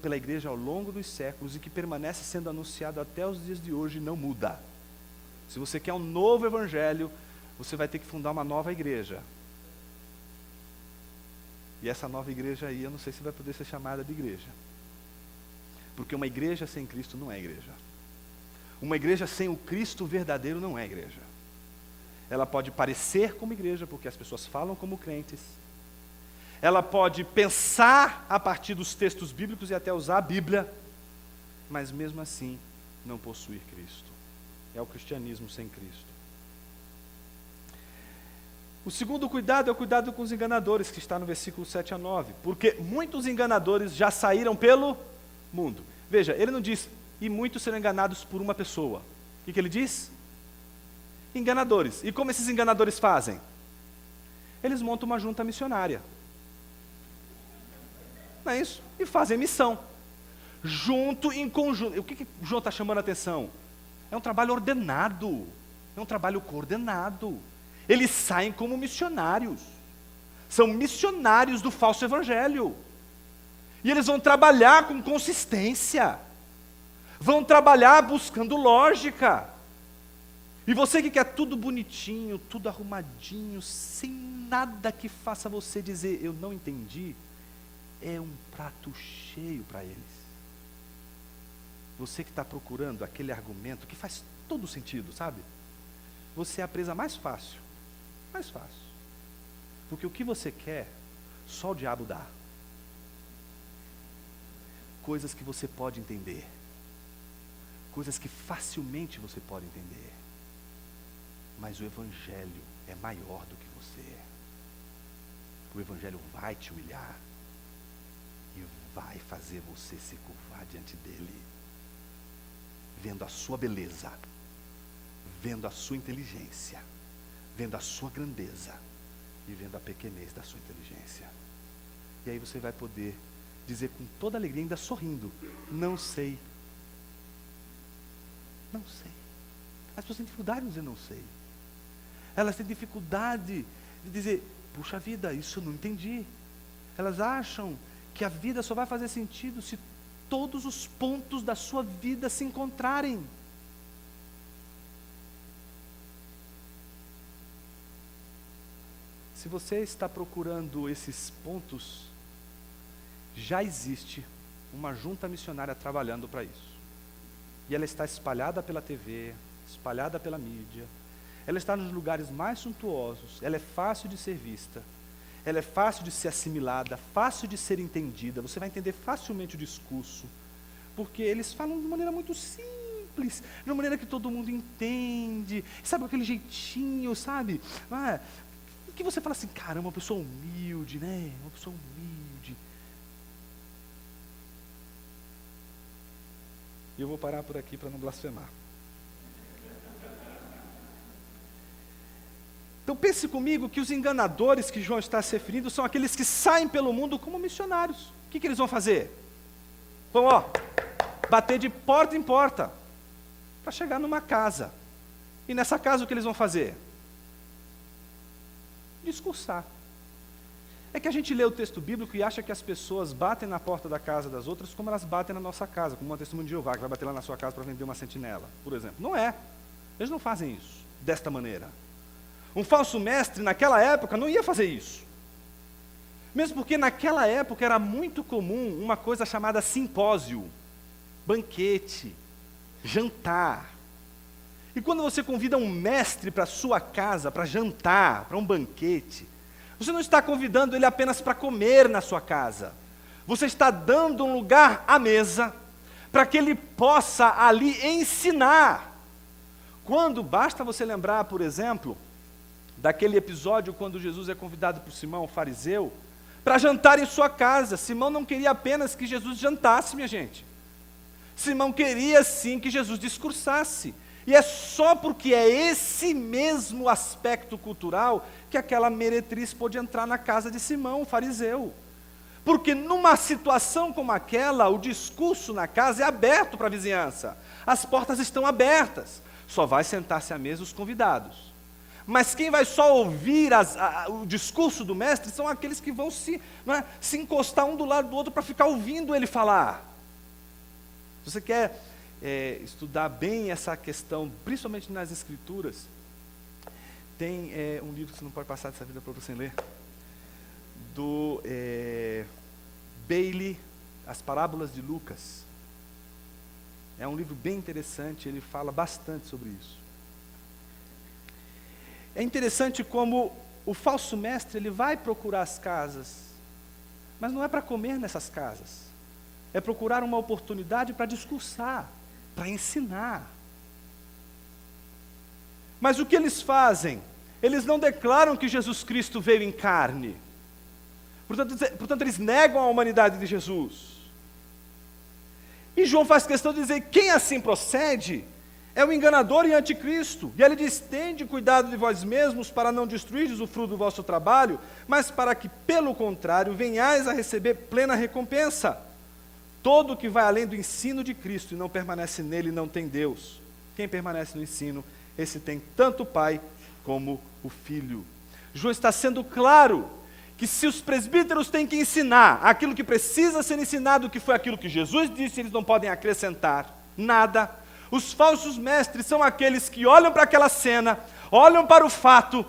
pela igreja ao longo dos séculos e que permanece sendo anunciado até os dias de hoje e não muda. Se você quer um novo Evangelho, você vai ter que fundar uma nova igreja. E essa nova igreja aí, eu não sei se vai poder ser chamada de igreja. Porque uma igreja sem Cristo não é igreja. Uma igreja sem o Cristo verdadeiro não é igreja. Ela pode parecer como igreja, porque as pessoas falam como crentes. Ela pode pensar a partir dos textos bíblicos e até usar a Bíblia. Mas mesmo assim, não possuir Cristo. É o cristianismo sem Cristo. O segundo cuidado é o cuidado com os enganadores, que está no versículo 7 a 9. Porque muitos enganadores já saíram pelo mundo. Veja, ele não diz, e muitos serão enganados por uma pessoa. O que ele diz? Enganadores. E como esses enganadores fazem? Eles montam uma junta missionária. Não é isso? E fazem missão. Junto, em conjunto. O que João está chamando a atenção? É um trabalho ordenado. É um trabalho coordenado. Eles saem como missionários. São missionários do falso evangelho. E eles vão trabalhar com consistência. Vão trabalhar buscando lógica. E você que quer tudo bonitinho, tudo arrumadinho, sem nada que faça você dizer, eu não entendi, é um prato cheio para eles. Você que está procurando aquele argumento que faz todo sentido, sabe? Você é a presa mais fácil. Mais fácil. Porque o que você quer, só o diabo dá. Coisas que você pode entender. Coisas que facilmente você pode entender. Mas o Evangelho é maior do que você. O Evangelho vai te humilhar. E vai fazer você se curvar diante dele. Vendo a sua beleza. Vendo a sua inteligência. Vendo a sua grandeza. E vendo a pequenez da sua inteligência. E aí você vai poder dizer com toda alegria, ainda sorrindo, não sei. Não sei. As pessoas têm dificuldade de dizer não sei. Elas têm dificuldade de dizer, puxa vida, isso eu não entendi. Elas acham que a vida só vai fazer sentido se todos os pontos da sua vida se encontrarem. Se você está procurando esses pontos, já existe uma junta missionária trabalhando para isso. E ela está espalhada pela TV, espalhada pela mídia. Ela está nos lugares mais suntuosos. Ela é fácil de ser vista. Ela é fácil de ser assimilada, fácil de ser entendida. Você vai entender facilmente o discurso. Porque eles falam de maneira muito simples, de uma maneira que todo mundo entende. Sabe, aquele jeitinho, sabe? Que você fala assim, caramba, uma pessoa humilde, né? Uma pessoa humilde. E eu vou parar por aqui para não blasfemar. Então pense comigo que os enganadores que João está se referindo são aqueles que saem pelo mundo como missionários. O que eles vão fazer? Vão, bater de porta em porta para chegar numa casa. E nessa casa o que eles vão fazer? Discursar. É que a gente lê o texto bíblico e acha que as pessoas batem na porta da casa das outras como elas batem na nossa casa, como uma testemunha de Jeová, que vai bater lá na sua casa para vender uma sentinela, por exemplo. Não é. Eles não fazem isso, desta maneira. Um falso mestre, naquela época, não ia fazer isso. Mesmo porque naquela época era muito comum uma coisa chamada simpósio, banquete, jantar. E quando você convida um mestre para a sua casa, para jantar, para um banquete, você não está convidando ele apenas para comer na sua casa. Você está dando um lugar à mesa para que ele possa ali ensinar. Quando basta você lembrar, por exemplo, daquele episódio quando Jesus é convidado por Simão, o fariseu, para jantar em sua casa. Simão não queria apenas que Jesus jantasse, minha gente. Simão queria sim que Jesus discursasse. E é só porque é esse mesmo aspecto cultural que aquela meretriz pôde entrar na casa de Simão, o fariseu. Porque numa situação como aquela, o discurso na casa é aberto para a vizinhança. As portas estão abertas. Só vai sentar-se à mesa os convidados. Mas quem vai só ouvir o discurso do mestre são aqueles que vão se encostar um do lado do outro para ficar ouvindo ele falar. Se você quer estudar bem essa questão, principalmente nas Escrituras, tem um livro que você não pode passar dessa vida para você ler, do Bailey, As Parábolas de Lucas. É um livro bem interessante, ele fala bastante sobre isso. É interessante como o falso mestre, ele vai procurar as casas, mas não é para comer nessas casas, é procurar uma oportunidade para discursar. para ensinar. Mas o que eles fazem? Eles não declaram que Jesus Cristo veio em carne. Portanto, eles negam a humanidade de Jesus. E João faz questão de dizer: quem assim procede é o enganador e anticristo. E ele diz: tende cuidado de vós mesmos para não destruirdes o fruto do vosso trabalho, mas para que, pelo contrário, venhais a receber plena recompensa. Todo que vai além do ensino de Cristo e não permanece nele não tem Deus. Quem permanece no ensino, esse tem tanto o Pai como o Filho. João está sendo claro que se os presbíteros têm que ensinar aquilo que precisa ser ensinado, que foi aquilo que Jesus disse, eles não podem acrescentar nada. Os falsos mestres são aqueles que olham para aquela cena, olham para o fato,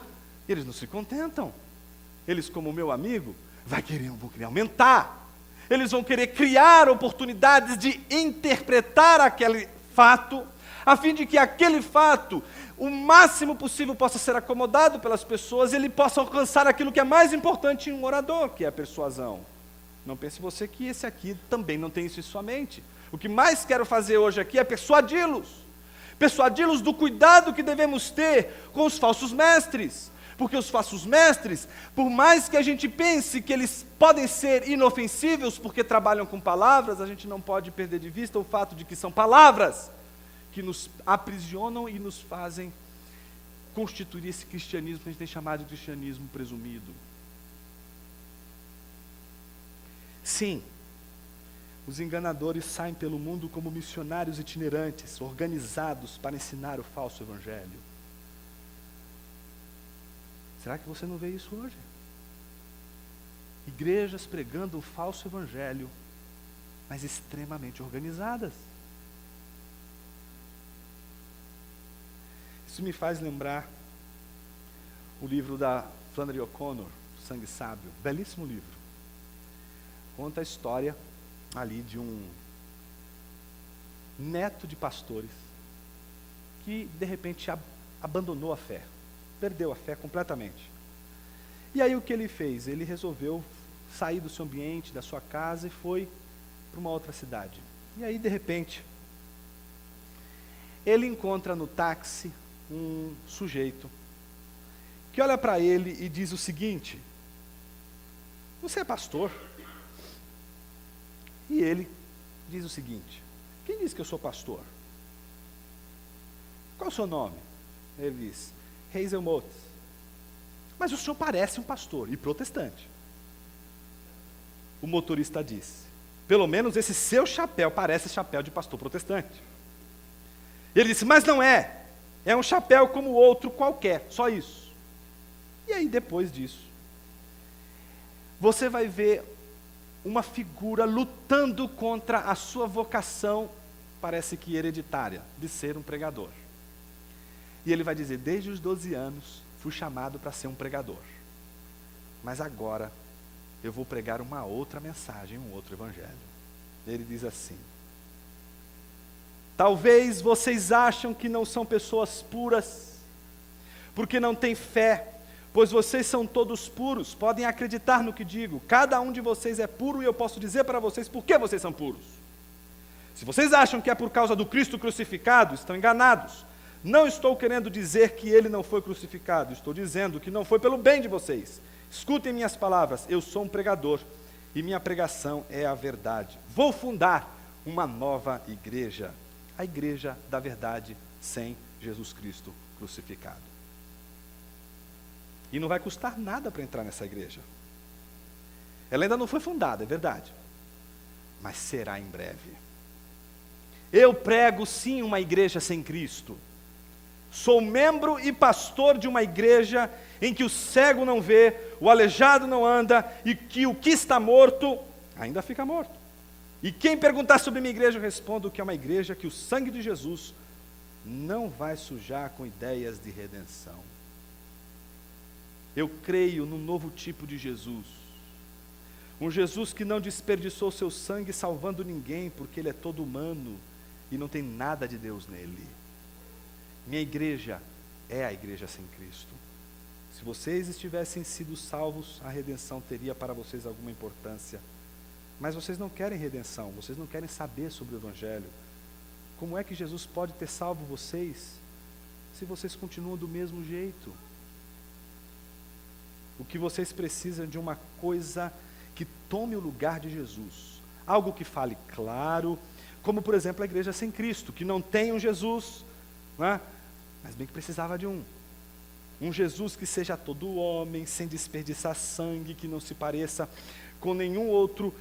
e eles não se contentam. Eles, como o meu amigo, vão querer aumentar. Eles vão querer criar oportunidades de interpretar aquele fato, a fim de que aquele fato, o máximo possível, possa ser acomodado pelas pessoas e ele possa alcançar aquilo que é mais importante em um orador, que é a persuasão. Não pense você que esse aqui também não tem isso em sua mente. O que mais quero fazer hoje aqui é persuadi-los. Persuadi-los do cuidado que devemos ter com os falsos mestres. Porque os falsos mestres, por mais que a gente pense que eles podem ser inofensivos porque trabalham com palavras, a gente não pode perder de vista o fato de que são palavras que nos aprisionam e nos fazem constituir esse cristianismo que a gente tem chamado de cristianismo presumido. Sim, os enganadores saem pelo mundo como missionários itinerantes, organizados para ensinar o falso evangelho. Será que você não vê isso hoje? Igrejas pregando o falso evangelho, mas extremamente organizadas. Isso me faz lembrar o livro da Flannery O'Connor, Sangue Sábio, belíssimo livro. Conta a história ali de um neto de pastores que de repente abandonou a fé, perdeu a fé completamente. E aí o que ele fez? Ele resolveu sair do seu ambiente, da sua casa e foi para uma outra cidade. E aí de repente ele encontra no táxi um sujeito que olha para ele e diz o seguinte: você é pastor? E ele diz o seguinte: quem diz que eu sou pastor? Qual é o seu nome? Ele diz: Hazel Motes. Mas o senhor parece um pastor e protestante. O motorista disse: pelo menos esse seu chapéu parece chapéu de pastor protestante. Ele disse: mas não é. É um chapéu como o outro qualquer, só isso. E aí, depois disso, você vai ver uma figura lutando contra a sua vocação, parece que hereditária, de ser um pregador. E ele vai dizer: desde os 12 anos, fui chamado para ser um pregador. Mas agora, eu vou pregar uma outra mensagem, um outro evangelho. Ele diz assim: talvez vocês acham que não são pessoas puras, porque não têm fé, pois vocês são todos puros, podem acreditar no que digo. Cada um de vocês é puro e eu posso dizer para vocês por que vocês são puros. Se vocês acham que é por causa do Cristo crucificado, estão enganados. Não estou querendo dizer que ele não foi crucificado, estou dizendo que não foi pelo bem de vocês. Escutem minhas palavras, eu sou um pregador e minha pregação é a verdade. Vou fundar uma nova igreja, a igreja da verdade sem Jesus Cristo crucificado. E não vai custar nada para entrar nessa igreja. Ela ainda não foi fundada, é verdade, mas será em breve. Eu prego sim uma igreja sem Cristo. Sou membro e pastor de uma igreja em que o cego não vê, o aleijado não anda e que o que está morto ainda fica morto. E quem perguntar sobre minha igreja, eu respondo que é uma igreja que o sangue de Jesus não vai sujar com ideias de redenção. Eu creio num novo tipo de Jesus. Um Jesus que não desperdiçou seu sangue salvando ninguém, porque ele é todo humano e não tem nada de Deus nele. Minha igreja é a igreja sem Cristo. Se vocês tivessem sido salvos, a redenção teria para vocês alguma importância. Mas vocês não querem redenção, vocês não querem saber sobre o Evangelho. Como é que Jesus pode ter salvo vocês se vocês continuam do mesmo jeito? O que vocês precisam é de uma coisa que tome o lugar de Jesus. Algo que fale claro, como por exemplo a igreja sem Cristo, que não tem um Jesus, não é? Mas bem que precisava de um Jesus que seja todo homem, sem desperdiçar sangue, que não se pareça com nenhum outro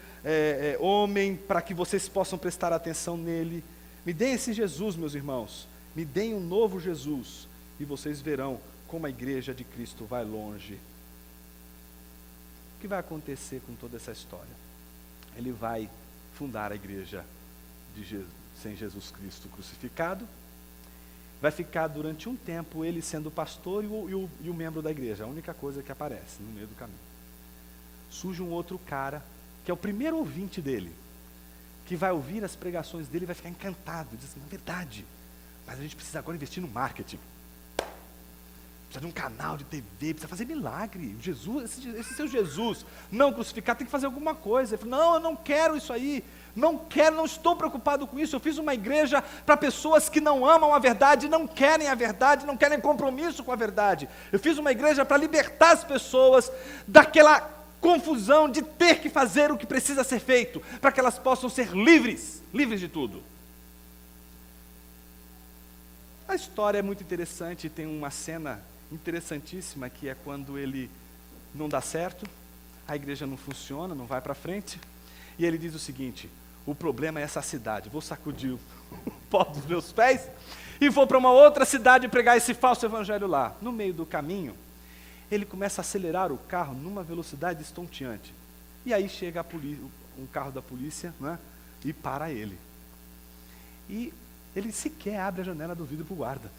homem, para que vocês possam prestar atenção nele. Me deem esse Jesus, meus irmãos, me deem um novo Jesus, e vocês verão como a igreja de Cristo vai longe. O que vai acontecer com toda essa história? Ele vai fundar a igreja sem Jesus Cristo crucificado, vai ficar durante um tempo ele sendo o pastor e o membro da igreja, a única coisa que aparece no meio do caminho. Surge um outro cara, que é o primeiro ouvinte dele, que vai ouvir as pregações dele e vai ficar encantado, diz assim, é verdade, mas a gente precisa agora investir no marketing, precisa de um canal de TV, precisa fazer milagre. Jesus, esse seu Jesus não crucificado tem que fazer alguma coisa. Ele falou, não, eu não quero isso aí, não quero, não estou preocupado com isso. Eu fiz uma igreja para pessoas que não amam a verdade, não querem a verdade, não querem compromisso com a verdade. Eu fiz uma igreja para libertar as pessoas daquela confusão de ter que fazer o que precisa ser feito, para que elas possam ser livres de tudo. A história é muito interessante, tem uma cena interessantíssima, que é quando ele não dá certo, a igreja não funciona, não vai para frente, e ele diz o seguinte, o problema é essa cidade, vou sacudir o pó dos meus pés, e vou para uma outra cidade pregar esse falso evangelho lá. No meio do caminho, ele começa a acelerar o carro numa velocidade estonteante, e aí chega um carro da polícia, né, e para ele, e ele sequer abre a janela do vidro para o guarda.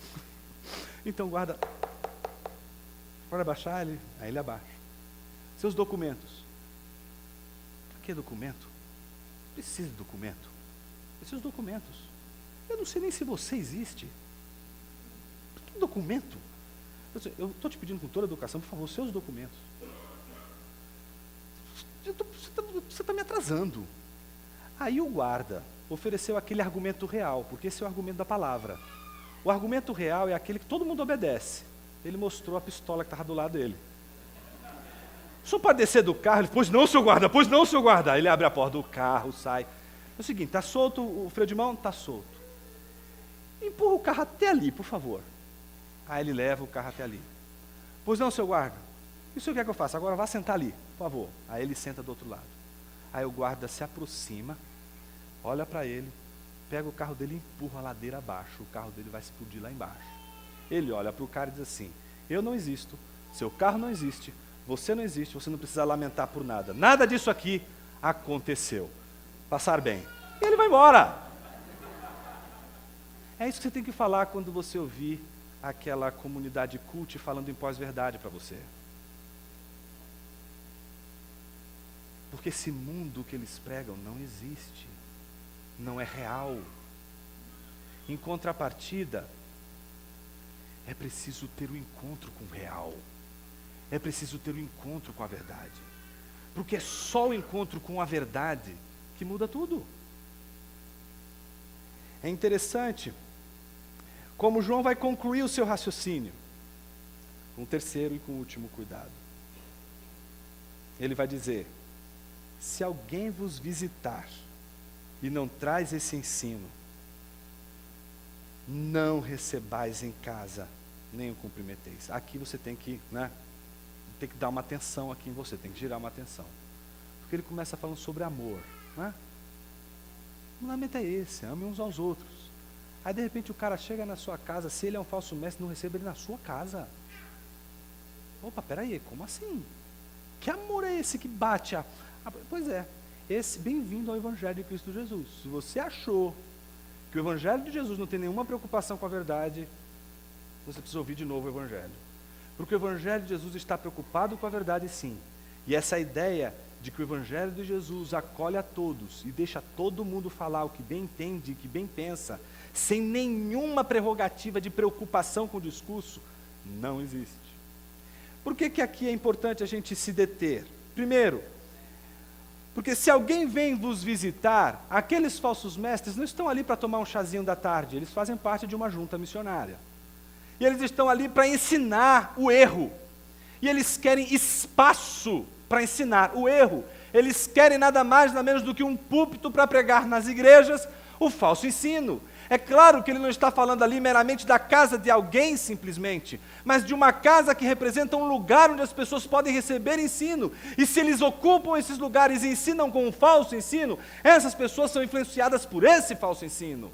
Então o guarda, pode abaixar, aí ele abaixa. Seus documentos. Para que documento? Precisa de documento. Esses documentos. Eu não sei nem se você existe. Para que documento? Eu estou te pedindo com toda a educação, por favor, seus documentos. Você está me atrasando. Aí o guarda ofereceu aquele argumento real, porque esse é o argumento da palavra. O argumento real é aquele que todo mundo obedece. Ele mostrou a pistola que estava do lado dele. O senhor pode descer do carro? Ele, pois não, seu guarda, pois não, seu guarda. Aí ele abre a porta do carro, sai. É o seguinte, está solto o freio de mão? Está solto. Empurra o carro até ali, por favor. Aí ele leva o carro até ali. Pois não, seu guarda. E o senhor quer que eu faça? Agora vá sentar ali, por favor. Aí ele senta do outro lado. Aí o guarda se aproxima, olha para ele, pega o carro dele e empurra a ladeira abaixo. O carro dele vai explodir lá embaixo. Ele olha para o cara e diz assim, eu não existo, seu carro não existe, você não existe, você não precisa lamentar por nada. Nada disso aqui aconteceu. Passar bem. E ele vai embora. É isso que você tem que falar quando você ouvir aquela comunidade cult falando em pós-verdade para você. Porque esse mundo que eles pregam não existe. Não é real. Em contrapartida, é preciso ter um encontro com o real. É preciso ter um encontro com a verdade. Porque é só o encontro com a verdade que muda tudo. É interessante como João vai concluir o seu raciocínio com o terceiro e com o último cuidado. Ele vai dizer, se alguém vos visitar e não traz esse ensino, não recebais em casa, nem o cumprimenteis. Aqui você tem que, tem que dar uma atenção aqui em você, tem que girar uma atenção. Porque ele começa falando sobre amor, O fundamento é esse, ame uns aos outros. Aí de repente o cara chega na sua casa, se ele é um falso mestre, não receba ele na sua casa. Opa, peraí, como assim? Que amor é esse que bate Pois é, bem-vindo ao Evangelho de Cristo Jesus. Se você achou que o Evangelho de Jesus não tem nenhuma preocupação com a verdade, você precisa ouvir de novo o Evangelho. Porque o Evangelho de Jesus está preocupado com a verdade, sim. E essa ideia de que o Evangelho de Jesus acolhe a todos e deixa todo mundo falar o que bem entende, o que bem pensa, sem nenhuma prerrogativa de preocupação com o discurso, não existe. Por que aqui é importante a gente se deter? Primeiro, Porque se alguém vem vos visitar, aqueles falsos mestres não estão ali para tomar um chazinho da tarde, eles fazem parte de uma junta missionária. E eles estão ali para ensinar o erro. E eles querem espaço para ensinar o erro. Eles querem nada mais, nada menos do que um púlpito para pregar nas igrejas o falso ensino. É claro que ele não está falando ali meramente da casa de alguém simplesmente, mas de uma casa que representa um lugar onde as pessoas podem receber ensino. E se eles ocupam esses lugares e ensinam com um falso ensino, essas pessoas são influenciadas por esse falso ensino.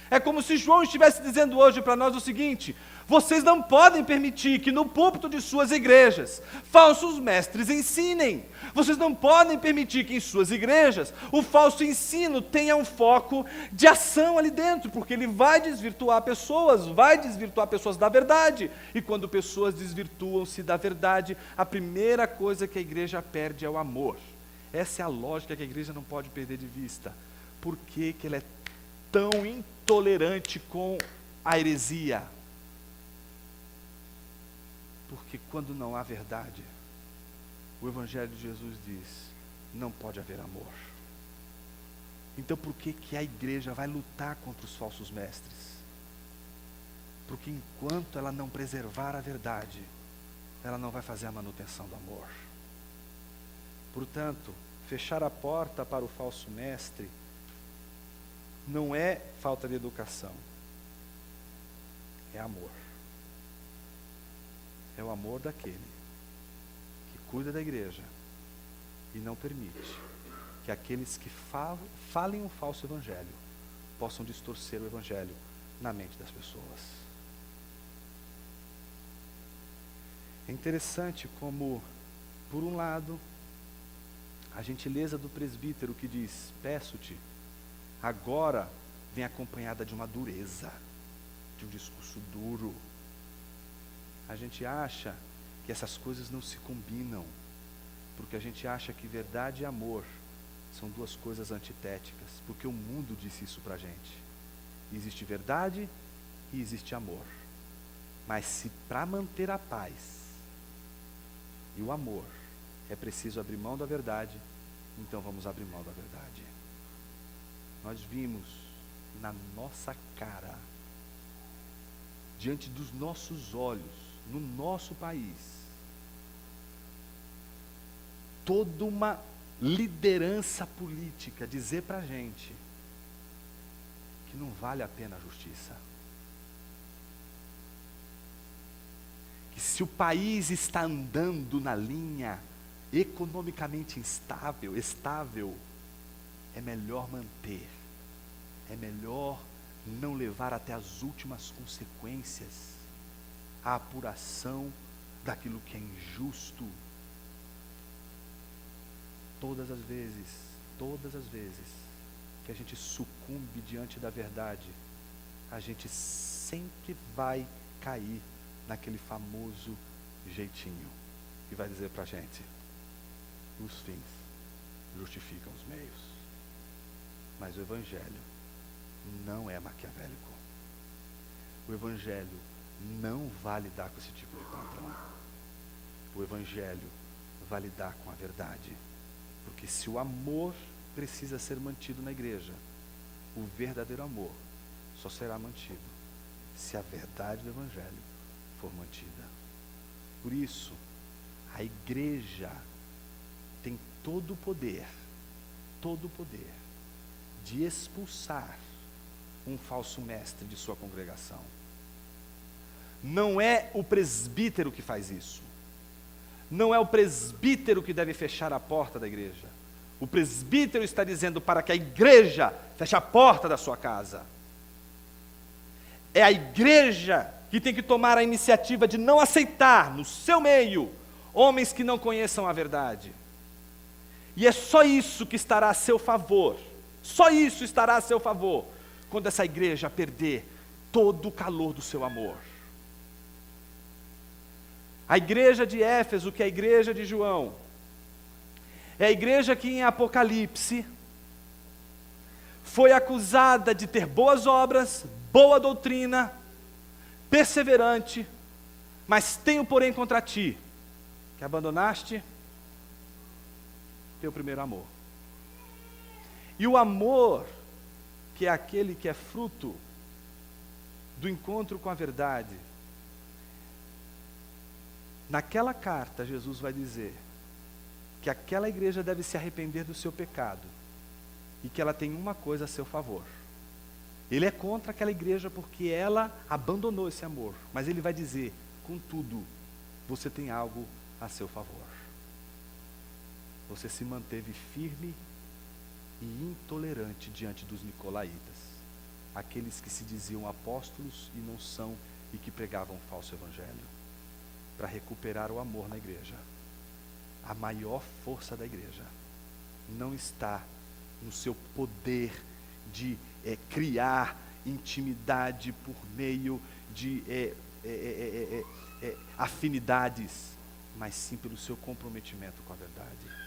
É como se João estivesse dizendo hoje para nós o seguinte: vocês não podem permitir que no púlpito de suas igrejas falsos mestres ensinem. Vocês não podem permitir que em suas igrejas o falso ensino tenha um foco de ação ali dentro, porque ele vai desvirtuar pessoas da verdade. E quando pessoas desvirtuam-se da verdade, a primeira coisa que a igreja perde é o amor. Essa é a lógica que a igreja não pode perder de vista. Por que ela é tão intolerante com a heresia? Porque quando não há verdade, o Evangelho de Jesus diz, não pode haver amor. Então por que a igreja vai lutar contra os falsos mestres? Porque enquanto ela não preservar a verdade, ela não vai fazer a manutenção do amor. Portanto, fechar a porta para o falso mestre não é falta de educação, é amor. É o amor daquele que cuida da igreja e não permite que aqueles que falem um falso evangelho possam distorcer o evangelho na mente das pessoas. É interessante como, por um lado, a gentileza do presbítero que diz, peço-te, agora vem acompanhada de uma dureza, de um discurso duro. A gente acha que essas coisas não se combinam, porque a gente acha que verdade e amor são duas coisas antitéticas, porque o mundo disse isso pra gente. Existe verdade e existe amor. Mas se para manter a paz e o amor é preciso abrir mão da verdade, então vamos abrir mão da verdade. Nós vimos na nossa cara, diante dos nossos olhos, no nosso país, toda uma liderança política dizer para a gente que não vale a pena a justiça. Que se o país está andando na linha economicamente estável, é melhor manter, é melhor não levar até as últimas consequências a apuração daquilo que é injusto. Todas as vezes que a gente sucumbe diante da verdade, a gente sempre vai cair naquele famoso jeitinho que vai dizer pra gente, os fins justificam os meios. Mas o Evangelho não é maquiavélico. O Evangelho não vai lidar com esse tipo de padrão. O Evangelho vai lidar com a verdade. Porque se o amor precisa ser mantido na igreja, o verdadeiro amor só será mantido se a verdade do Evangelho for mantida. Por isso, a igreja tem todo o poder de expulsar um falso mestre de sua congregação. Não é o presbítero que faz isso. Não é o presbítero que deve fechar a porta da igreja. O presbítero está dizendo para que a igreja feche a porta da sua casa. É a igreja que tem que tomar a iniciativa de não aceitar no seu meio homens que não conheçam a verdade. E é só isso que estará a seu favor. Só isso estará a seu favor quando essa igreja perder todo o calor do seu amor. A igreja de Éfeso, que é a igreja de João, é a igreja que em Apocalipse foi acusada de ter boas obras, boa doutrina, perseverante, mas tenho porém contra ti, que abandonaste teu primeiro amor. E o amor, que é aquele que é fruto do encontro com a verdade, naquela carta Jesus vai dizer que aquela igreja deve se arrepender do seu pecado e que ela tem uma coisa a seu favor. Ele é contra aquela igreja porque ela abandonou esse amor, mas ele vai dizer, contudo, você tem algo a seu favor. Você se manteve firme e intolerante diante dos nicolaítas, aqueles que se diziam apóstolos e não são e que pregavam falso evangelho, para recuperar o amor na igreja. A maior força da igreja não está no seu poder de criar intimidade por meio de afinidades, mas sim pelo seu comprometimento com a verdade.